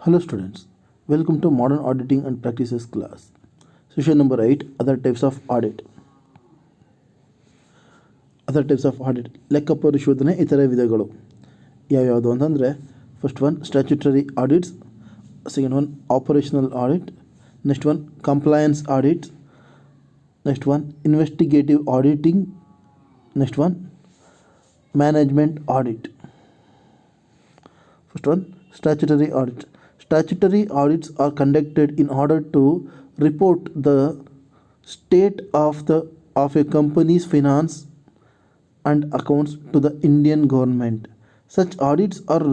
Hello students, welcome to Modern Auditing and Practices class. Session number 8, Other Types of Audit. Other types of audit, ಲೆಕ್ಕ ಪರಿಶೋಧನೆ ಇತರೆ ವಿಧಗಳು ಯಾವ್ಯಾವುದು ಅಂತಂದರೆ, first one statutory audits, second one operational audit, next one compliance audit, next one investigative auditing, next one management audit. First one, statutory audit. Statutory audits are conducted in order to report the state of a company's finance and accounts to the Indian government. Such audits are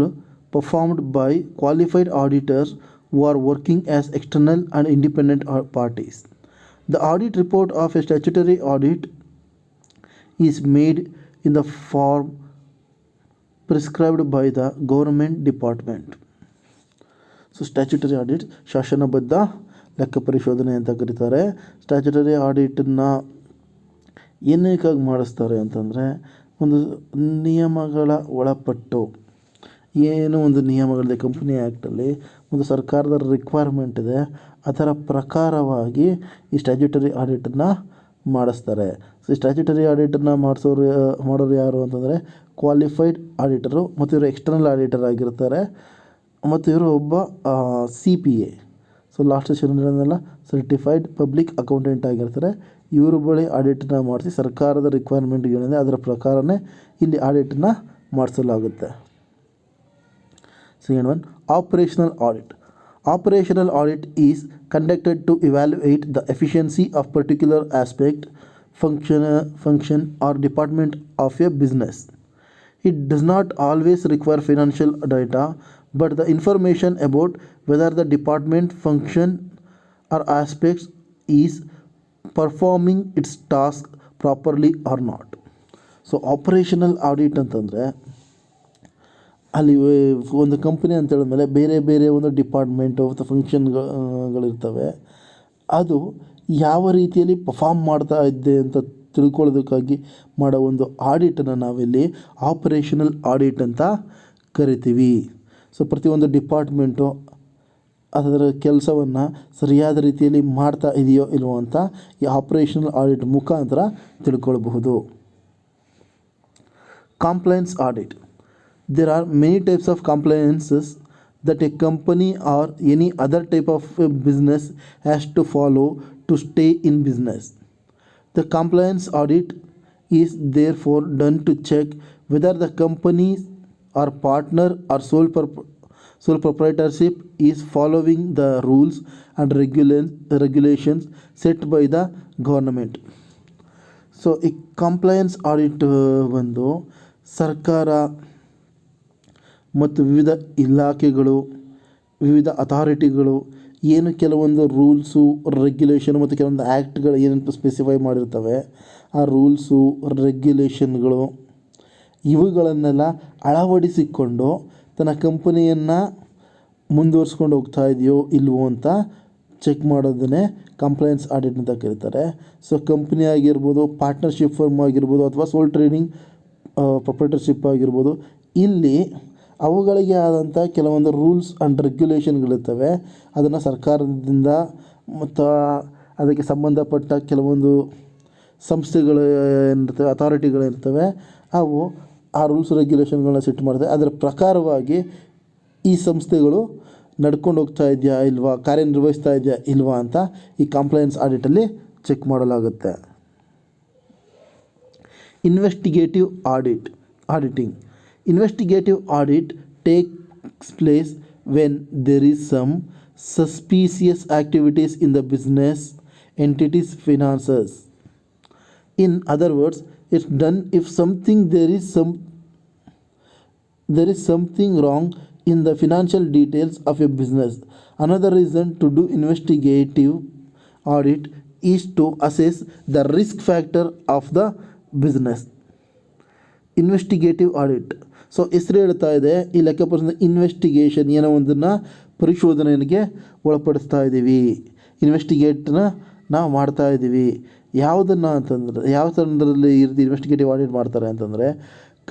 performed by qualified auditors who are working as external and independent parties. The audit report of a statutory audit is made in the form prescribed by the government department. So statutory audit ಶಾಸನಬದ್ಧ ಲೆಕ್ಕ ಪರಿಶೋಧನೆ ಅಂತ ಕರೀತಾರೆ. Statutory ಆಡಿಟನ್ನು ಏನಕ್ಕಾಗಿ ಮಾಡಿಸ್ತಾರೆ ಅಂತಂದರೆ, ಒಂದು ನಿಯಮಗಳ ಒಳಪಟ್ಟು ಏನು ಒಂದು ನಿಯಮಗಳಿದೆ ಕಂಪ್ನಿ ಆ್ಯಕ್ಟಲ್ಲಿ, ಒಂದು ಸರ್ಕಾರದ ರಿಕ್ವೈರ್ಮೆಂಟ್ ಇದೆ, ಅದರ ಪ್ರಕಾರವಾಗಿ ಈ ಸ್ಟ್ಯಾಚ್ಯುಟರಿ ಆಡಿಟನ್ನು ಮಾಡಿಸ್ತಾರೆ. ಸೊ ಈ ಸ್ಟ್ಯಾಚ್ಯುಟರಿ ಆಡಿಟನ್ನು ಮಾಡೋರು ಯಾರು ಅಂತಂದರೆ ಕ್ವಾಲಿಫೈಡ್ ಆಡಿಟರು, ಮತ್ತು ಇವರು ಎಕ್ಸ್ಟರ್ನಲ್ ಆಡಿಟರ್ ಆಗಿರ್ತಾರೆ, ಮತ್ತು ಇವರು ಒಬ್ಬ CPA. ಸೊ ಲಾಸ್ಟ್ ಸೆಷನ್ಗಳನ್ನೆಲ್ಲ ಸರ್ಟಿಫೈಡ್ ಪಬ್ಲಿಕ್ ಅಕೌಂಟೆಂಟ್ ಆಗಿರ್ತಾರೆ. ಇವರು ಬಳಿ ಆಡಿಟನ್ನು ಮಾಡಿಸಿ ಸರ್ಕಾರದ ರಿಕ್ವೈರ್ಮೆಂಟ್ಗಳಿದೆ ಅದರ ಪ್ರಕಾರನೇ ಇಲ್ಲಿ ಆಡಿಟನ್ನು ಮಾಡಿಸಲಾಗುತ್ತೆ. Second one operational audit. Operational audit is conducted to evaluate the efficiency of particular aspect, function or department of a business. It does not always require financial data, but the information about whether the department, function or aspects is performing its task properly or not. So operational audit ಅಂತಂದರೆ, ಅಲ್ಲಿ ಒಂದು company ಅಂತ ಹೇಳಿದ್ಮೇಲೆ ಬೇರೆ ಬೇರೆ ಒಂದು department ಮತ್ತು ಫಂಕ್ಷನ್ಗಳಿರ್ತವೆ. ಅದು ಯಾವ ರೀತಿಯಲ್ಲಿ ಪರ್ಫಾರ್ಮ್ ಮಾಡ್ತಾ ಇದ್ದೆ ಅಂತ ತಿಳ್ಕೊಳ್ಳೋದಕ್ಕಾಗಿ ಮಾಡೋ ಒಂದು ಆಡಿಟನ್ನು ನಾವಿಲ್ಲಿ ಆಪರೇಷನಲ್ ಆಡಿಟ್ ಅಂತ ಕರಿತೀವಿ. ಸೊ ಪ್ರತಿಯೊಂದು ಡಿಪಾರ್ಟ್ಮೆಂಟು ಅದರ ಕೆಲಸವನ್ನು ಸರಿಯಾದ ರೀತಿಯಲ್ಲಿ ಮಾಡ್ತಾ ಇದೆಯೋ ಇಲ್ವೋ ಅಂತ ಈ ಆಪರೇಷನಲ್ ಆಡಿಟ್ ಮುಖಾಂತರ ತಿಳ್ಕೊಳ್ಬಹುದು. Compliance audit. There are many types of compliances that a company or any other type of business has to follow to stay in business. The compliance audit is therefore done to check whether the company or partner or sole proprietorship is following the rules and regulations set by the government. So ಈ compliance audit ಬಂದು ಸರ್ಕಾರ ಮತ್ತು ವಿವಿಧ ಇಲಾಖೆಗಳು, ವಿವಿಧ ಅಥಾರಿಟಿಗಳು ಏನು ಕೆಲವೊಂದು rules, regulation ಮತ್ತು ಕೆಲವೊಂದು ಆ್ಯಕ್ಟ್ಗಳು ಏನಂತ ಸ್ಪೆಸಿಫೈ ಮಾಡಿರ್ತವೆ, ಆ ರೂಲ್ಸು, ರೆಗ್ಯುಲೇಷನ್ಗಳು ಇವುಗಳನ್ನೆಲ್ಲ ಅಳವಡಿಸಿಕೊಂಡು ತನ್ನ ಕಂಪನಿಯನ್ನು ಮುಂದುವರ್ಸ್ಕೊಂಡು ಹೋಗ್ತಾ ಇದೆಯೋ ಇಲ್ವೋ ಅಂತ ಚೆಕ್ ಮಾಡೋದನ್ನೇ ಕಂಪ್ಲೈನ್ಸ್ ಆಡಿಟ್ ಅಂತ ಕರೀತಾರೆ. ಸೊ ಕಂಪ್ನಿ ಆಗಿರ್ಬೋದು, ಪಾರ್ಟ್ನರ್ಶಿಪ್ ಫರ್ಮ್ ಆಗಿರ್ಬೋದು, ಅಥವಾ ಸೋಲ್ ಟ್ರೇಡಿಂಗ್ ಪ್ರೊಪ್ರೈಟರ್ಶಿಪ್ ಆಗಿರ್ಬೋದು, ಇಲ್ಲಿ ಅವುಗಳಿಗೆ ಆದಂಥ ಕೆಲವೊಂದು ರೂಲ್ಸ್ ಆ್ಯಂಡ್ ರೆಗ್ಯುಲೇಷನ್ಗಳಿರ್ತವೆ. ಅದನ್ನು ಸರ್ಕಾರದಿಂದ ಮತ್ತು ಅದಕ್ಕೆ ಸಂಬಂಧಪಟ್ಟ ಕೆಲವೊಂದು ಸಂಸ್ಥೆಗಳು ಏನಿರ್ತವೆ, ಅಥಾರಿಟಿಗಳಿರ್ತವೆ, ಅವು ಆ ರೂಲ್ಸ್ ರೆಗ್ಯುಲೇಷನ್ಗಳನ್ನ ಸೆಟ್ ಮಾಡ್ತವೆ. ಅದರ ಪ್ರಕಾರವಾಗಿ ಈ ಸಂಸ್ಥೆಗಳು ನಡ್ಕೊಂಡು ಹೋಗ್ತಾ ಇದೆಯಾ ಇಲ್ವಾ, ಕಾರ್ಯನಿರ್ವಹಿಸ್ತಾ ಇದೆಯಾ ಇಲ್ವಾ ಅಂತ ಈ ಕಂಪ್ಲೈನ್ಸ್ ಆಡಿಟಲ್ಲಿ ಚೆಕ್ ಮಾಡಲಾಗುತ್ತೆ. Investigative auditing. Investigative audit takes place when there is some suspicious activities in the business entity's finances. In other words, it's done if there is something wrong in the financial details of a business. Another reason to do investigative audit is to assess the risk factor of the business. Investigative audit. So ಹೆಸರು ಹೇಳ್ತಾ ಇದೆ, ಈ ಲೆಕ್ಕ investigation, ಏನೋ ಒಂದನ್ನು ಪರಿಶೋಧನೆಗೆ ಒಳಪಡಿಸ್ತಾ ಇದ್ದೀವಿ, ಇನ್ವೆಸ್ಟಿಗೇಟ್ನ ನಾವು ಮಾಡ್ತಾ ಇದ್ದೀವಿ. ಯಾವುದನ್ನು ಅಂತಂದರೆ, ಯಾವ ಥರದಲ್ಲಿ ಇನ್ವೆಸ್ಟಿಗೇಟಿವ್ ಆಡಿಟ್ ಮಾಡ್ತಾರೆ ಅಂತಂದರೆ,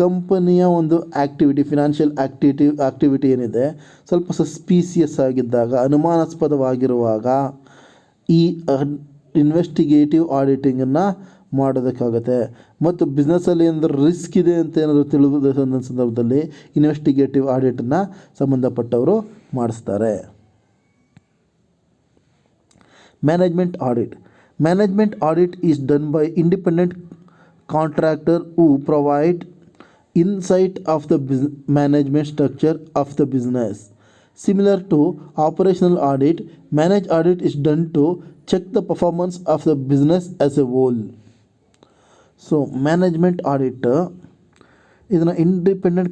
ಕಂಪನಿಯ ಒಂದು ಆ್ಯಕ್ಟಿವಿಟಿ, ಫಿನಾನ್ಷಿಯಲ್ ಆ್ಯಕ್ಟಿವಿಟಿ ಏನಿದೆ ಸ್ವಲ್ಪ ಸಸ್ಪೀಸಿಯಸ್ ಆಗಿದ್ದಾಗ, ಅನುಮಾನಾಸ್ಪದವಾಗಿರುವಾಗ ಈ ಇನ್ವೆಸ್ಟಿಗೇಟಿವ್ ಆಡಿಟಿಂಗನ್ನು ಮಾಡೋದಕ್ಕಾಗತ್ತೆ. ಮತ್ತು ಬಿಸ್ನೆಸ್ಸಲ್ಲಿ ಏನಾದರೂ ರಿಸ್ಕ್ ಇದೆ ಅಂತ ಏನಾದರೂ ತಿಳಿದ ಸಂದರ್ಭದಲ್ಲಿ ಇನ್ವೆಸ್ಟಿಗೇಟಿವ್ ಆಡಿಟನ್ನು ಸಂಬಂಧಪಟ್ಟವರು ಮಾಡಿಸ್ತಾರೆ. Management audit. Management audit is done by independent contractor who provide insight of the management structure of the business. Similar to operational audit, managed audit is done to check the performance of the business as a whole. So management audit ಇದನ್ನು independent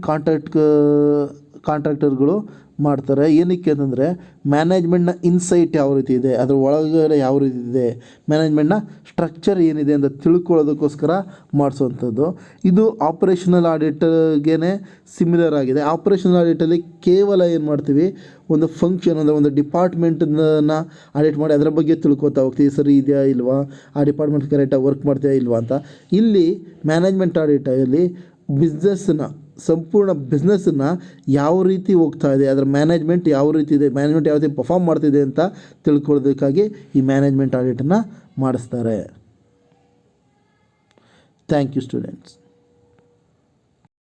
ಕಾಂಟ್ರಾಕ್ಟರ್ಗಳು ಮಾಡ್ತಾರೆ. ಏನಕ್ಕೆ ಅಂತಂದರೆ ಮ್ಯಾನೇಜ್ಮೆಂಟ್ನ insight ಯಾವ ರೀತಿ ಇದೆ, ಅದರ ಒಳಗಡೆ ಯಾವ ರೀತಿ ಇದೆ, ಮ್ಯಾನೇಜ್ಮೆಂಟ್ನ ಸ್ಟ್ರಕ್ಚರ್ ಏನಿದೆ ಅಂತ ತಿಳ್ಕೊಳ್ಳೋದಕ್ಕೋಸ್ಕರ ಮಾಡಿಸೋವಂಥದ್ದು. ಇದು ಆಪರೇಷನಲ್ ಆಡಿಟ್ಗೆ ಸಿಮಿಲರ್ ಆಗಿದೆ. ಆಪರೇಷನಲ್ ಆಡಿಟಲ್ಲಿ ಕೇವಲ ಏನು ಮಾಡ್ತೀವಿ, ಒಂದು ಫಂಕ್ಷನ್ ಅಂದರೆ ಒಂದು ಡಿಪಾರ್ಟ್ಮೆಂಟನ್ನು ಆಡಿಟ್ ಮಾಡಿ ಅದರ ಬಗ್ಗೆ ತಿಳ್ಕೊತಾ ಹೋಗ್ತೀವಿ, ಸರಿ ಇದೆಯಾ ಇಲ್ವಾ, ಆ ಡಿಪಾರ್ಟ್ಮೆಂಟ್ ಕರೆಕ್ಟಾಗಿ ವರ್ಕ್ ಮಾಡ್ತೀಯಾ ಇಲ್ವಾ ಅಂತ. ಇಲ್ಲಿ ಮ್ಯಾನೇಜ್ಮೆಂಟ್ ಆಡಿಟಲ್ಲಿ ಬಿಸ್ನೆಸ್ಸನ್ನು, ಸಂಪೂರ್ಣ ಬಿಸ್ನೆಸ್ಸನ್ನು ಯಾವ ರೀತಿ ಹೋಗ್ತಾ ಇದೆ, ಅದರ ಮ್ಯಾನೇಜ್ಮೆಂಟ್ ಯಾವ ರೀತಿ ಇದೆ, ಮ್ಯಾನೇಜ್ಮೆಂಟ್ ಯಾವ ರೀತಿ ಪರ್ಫಾರ್ಮ್ ಮಾಡ್ತಿದೆ ಅಂತ ತಿಳ್ಕೊಳ್ಳೋದಕ್ಕಾಗಿ ಈ ಮ್ಯಾನೇಜ್ಮೆಂಟ್ ಆಡಿಟನ್ನು ಮಾಡಿಸ್ತಾರೆ. Thank you students.